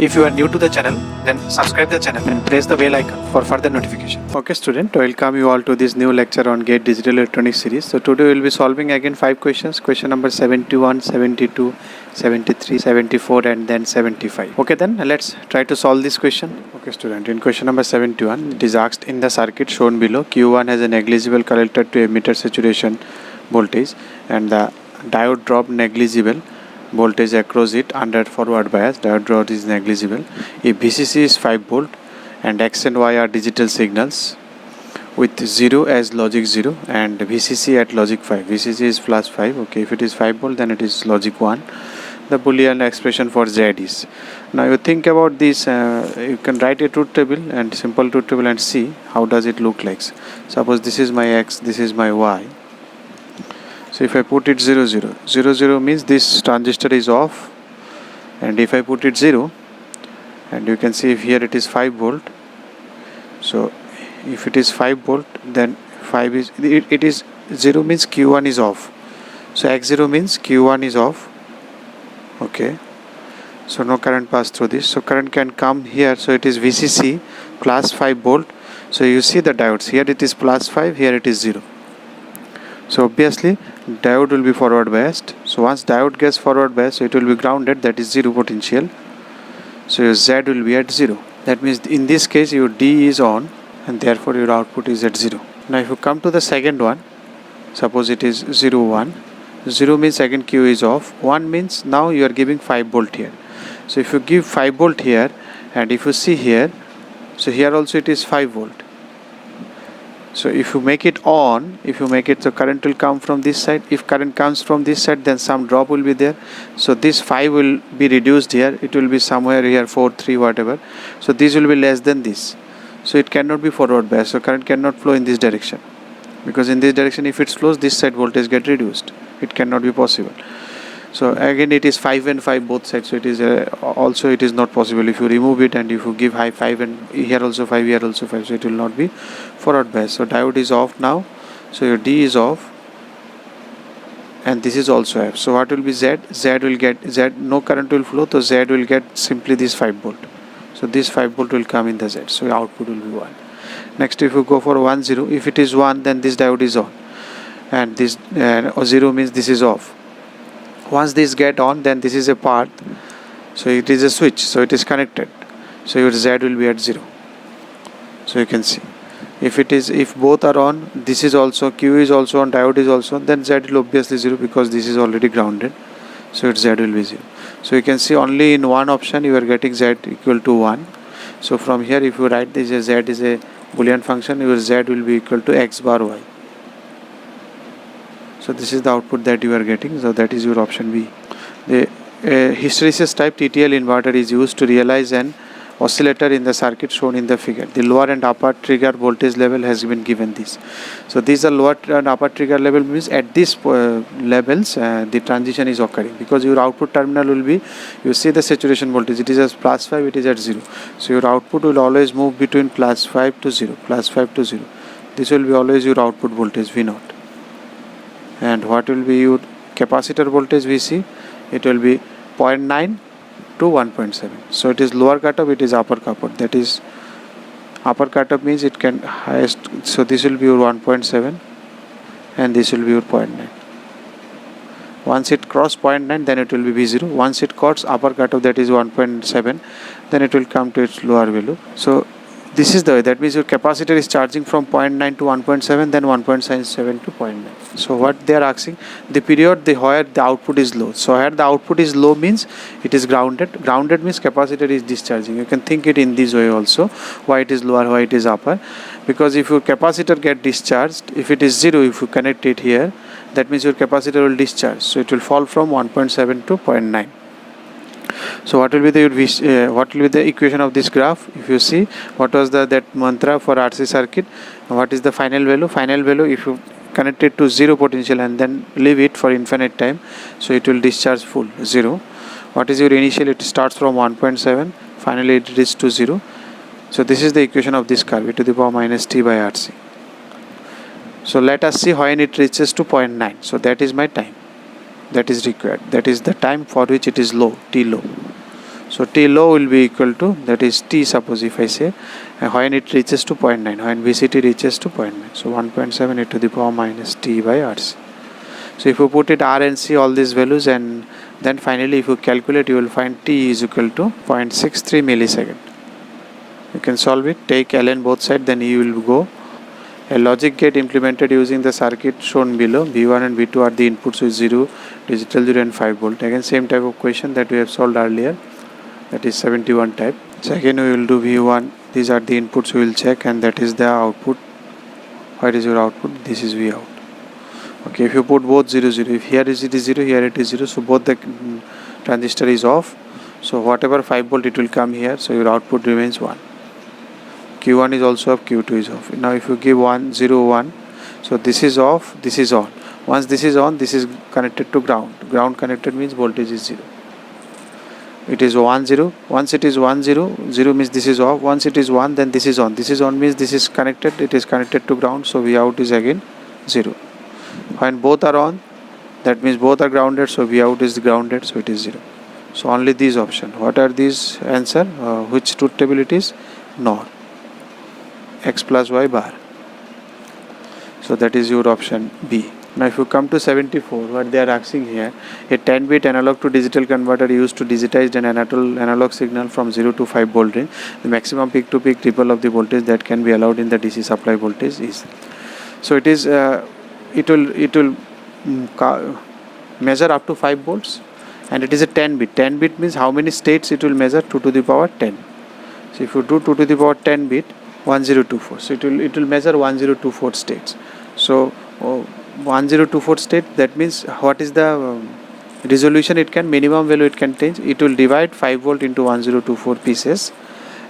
If you are new to the channel, then subscribe the channel and press the bell icon for further notification. Okay student, welcome you all to this new lecture on GATE Digital Electronics series. So today we will be solving again 5 questions. Question number 71, 72, 73, 74 and then 75. Okay, then let's try to solve this question. Okay student, in question number 71, it is asked in the circuit shown below, Q1 has a negligible collector to emitter saturation voltage and the diode drop negligible voltage across it under forward bias. Diode drop is negligible. If VCC is 5 volt and X and Y are digital signals with 0 as logic 0 and VCC at logic 5. VCC is plus 5. Okay, if it is 5 volt then it is logic 1. The Boolean expression for Z is. Now you think about this, you can write a truth table and simple truth table and see how does it look like. Suppose this is my X, this is my Y. So if I put it 0 0 0 0 means this transistor is off, and if I put it 0, and you can see if here it is 5 volt. So if it is 5 volt then 5 is it is 0 means Q1 is off. So X0 means Q1 is off. Okay, so no current pass through this, so current can come here. So it is VCC plus 5 volt. So you see the diodes, here it is plus 5, here it is 0. So obviously diode will be forward biased. So once diode gets forward biased, so it will be grounded, that is 0 potential. So your Z will be at 0. That means in this case your D is on and therefore your output is at 0. Now if you come to the second one, suppose it is 0 1. 0 means again Q is off. 1 means now you are giving 5 volt here. So if you give 5 volt here and if you see here, so here also it is 5 volt. So if you make it on, if you make it, the current will come from this side. If current comes from this side, then some drop will be there. So this 5 will be reduced here. It will be somewhere here 4, 3, whatever. So this will be less than this. So it cannot be forward bias. So current cannot flow in this direction. Because in this direction, if it flows, this side voltage get reduced. It cannot be possible. So again it is 5 and 5 both sides. So it is also it is not possible. If you remove it and if you give high 5 and here also 5, here also 5, so it will not be forward bias. So diode is off now. So your D is off and this is also off. So what will be Z? Z will get Z, no current will flow, so Z will get simply this 5 volt. So this 5 volt will come in the Z. So your output will be 1. Next if you go for 1 0, if it is 1 then this diode is on and this 0 means this is off. Once this get on, then this is a path, so it is a switch, so it is connected, so your Z will be at 0. So you can see if both are on, this is also, Q is also on, diode is also on, then Z will obviously 0 because this is already grounded, so its Z will be 0. So you can see only in one option you are getting Z equal to 1. So from here if you write this as Z is a Boolean function, your Z will be equal to X bar Y. So this is the output that you are getting. So that is your option B. The hysteresis type TTL inverter is used to realize an oscillator in the circuit shown in the figure. The lower and upper trigger voltage level has been given this. So these are lower and upper trigger level means at these levels the transition is occurring because your output terminal will be, you see the saturation voltage, it is as plus 5, it is at 0. So your output will always move between plus 5 to 0, plus 5 to 0. This will be always your output voltage V0. And what will be your capacitor voltage VC? It will be 0.9 to 1.7. So it is lower cutoff, it is upper cutoff. That is upper cutoff means it can highest. So this will be your 1.7 and this will be your 0.9. Once it cross 0.9 then it will be V0. Once it cross upper cutoff, that is 1.7, then it will come to its lower value. So this is the way, that means your capacitor is charging from 0.9 to 1.7, then 1.7 to 0.9. So what they are asking, the period where the output is low. So where the output is low means it is grounded. Grounded means capacitor is discharging. You can think it in this way also, why it is lower, why it is upper. Because if your capacitor get discharged, if it is 0, if you connect it here, that means your capacitor will discharge. So it will fall from 1.7 to 0.9. So what will be the equation of this graph? If you see what was that mantra for RC circuit, what is the final value? Final value, if you connect it to 0 potential and then leave it for infinite time, so it will discharge full 0. What is your initial? It starts from 1.7, finally it reaches to 0. So this is the equation of this curve, e to the power minus t by RC. So let us see when it reaches to 0.9. So that is my time that is required, that is the time for which it is low, t low. So T low will be equal to, that is T, suppose if I say, when it reaches to 0.9, when VCT reaches to 0.9. So 1.7 e to the power minus T by RC. So if you put it R and C, all these values, and then finally if you calculate, you will find T is equal to 0.63 millisecond. You can solve it, take ln both sides, then you will go. A logic gate implemented using the circuit shown below. V1 and V2 are the inputs with 0, digital 0 and 5 volt. Again same type of question that we have solved earlier, that is 71 type. So again we will do V1, these are the inputs we will check, and that is the output. What is your output? This is V out. Okay, if you put both 0 0, if here is it is 0, here it is 0, so both the transistor is off, so whatever 5 volt it will come here, so your output remains 1. Q1 is also off, Q2 is off. Now if you give 1 0 1, so this is off, this is on. Once this is on, this is connected to ground. Ground connected means voltage is 0. It is 1 0. Once it is 1 0, 0 means this is off. Once it is 1, then this is on. This is on means this is connected, it is connected to ground, so V out is again 0. When both are on, that means both are grounded, so V out is grounded, so it is 0. So only these options. What are these answer? Which truth table it is? NOR. X plus Y bar. So that is your option B. Now if you come to 74, what they are asking here, a 10-bit analog to digital converter used to digitize an analog signal from 0 to 5 volt range. The maximum peak to peak ripple of the voltage that can be allowed in the DC supply voltage is. So it is it will measure up to 5 volts, and it is a 10-bit. 10-bit means how many states it will measure? 2 to the power 10. So if you do 2 to the power 10 bit, 1024, so it will measure 1024 states. So 1024 state, that means what is the resolution it can, minimum value it can change. It will divide 5 volt into 1024 pieces,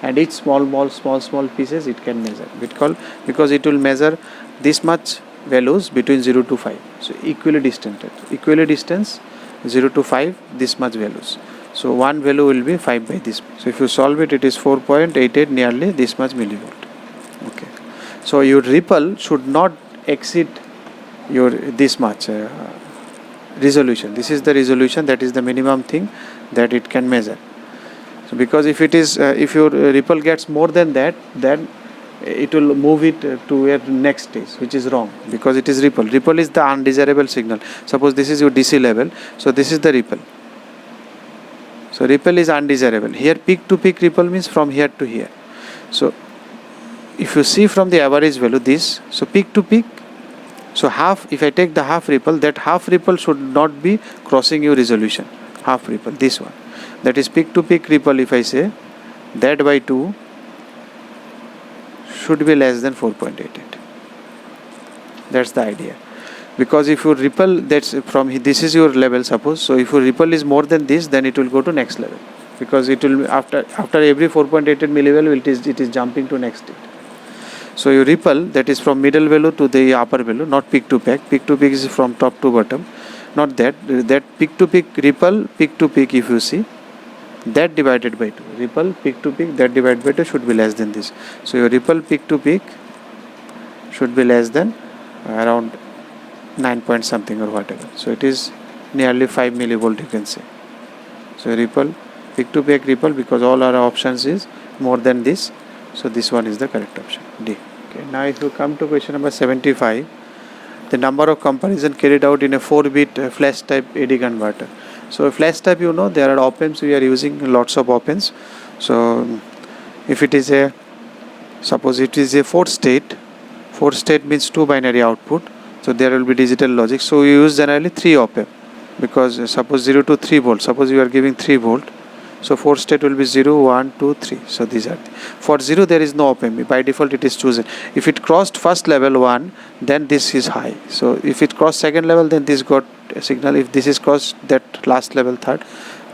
and each small pieces it can measure, because it will measure this much values between 0 to 5. So equidistant 0 to 5, this much values. So one value will be 5 by this. So if you solve it, it is 4.88, nearly this much millivolt. Okay. So your ripple should not exceed your this much resolution. This is the resolution, that is the minimum thing that it can measure. So because if it is if your ripple gets more than that, then it will move it to a next stage, which is wrong, because it is ripple. Ripple is the undesirable signal. Suppose this is your DC level, so this is the ripple. So ripple is undesirable. Here peak to peak ripple means from here to here. So if you see from the average value this, so peak to peak, so half, if I take the half ripple, that half ripple should not be crossing your resolution. Half ripple, this one, that is peak to peak ripple. If I say that by 2 should be less than 4.88. That's the idea. Because if you ripple, that's from this is your level, suppose. So if your ripple is more than this, then it will go to next level, because it will after every 4.88 millivalue it is jumping to next state. So your ripple, that is from middle value to the upper value, not peak to peak. Peak to peak is from top to bottom, not that peak to peak ripple, peak to peak, if you see, that divided by 2, ripple peak to peak, that divided by 2 should be less than this. So your ripple peak to peak should be less than around 9 point something or whatever. So it is nearly 5 millivolt, you can say. So ripple, peak to peak ripple, because all our options is more than this, so this one is the correct option, D. Okay. Now if you come to question number 75, the number of comparison carried out in a 4-bit flash type AD converter. So flash type, you know, there are op-amps, we are using lots of op-amps. So if it is a, suppose it is a 4 state means 2 binary output, so there will be digital logic. So we use generally 3 op-amp, because suppose 0 to 3 volt, suppose you are giving 3 volt, so 4 state will be 0, 1, 2, 3. So these are for 0 there is no op-amp, by default it is chosen. If it crossed first level 1, then this is high. So if it crossed second level, then this got a signal. If this is crossed that last level third,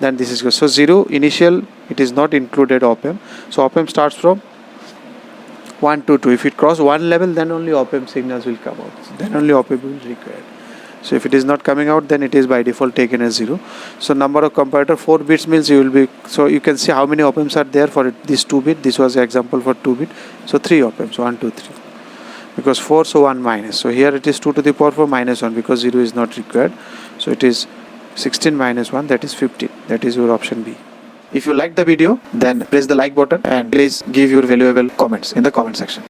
then this is good. So 0 initial, it is not included op-amp. So op-amp starts from 1 to 2. If it cross one level, then only op-amp signals will come out. Then only op-amp will be required. So if it is not coming out, then it is by default taken as 0. So number of comparator 4 bits means you will be, so you can see how many op-amps are there for this 2 bit. This was an example for 2 bit. So 3 op-amps, 1, 2, 3. Because 4, so 1 minus. So here it is 2 to the power 4 minus 1, because 0 is not required. So it is 16 minus 1, that is 15. That is your option B. If you like the video, then press the like button and please give your valuable comments in the comment section.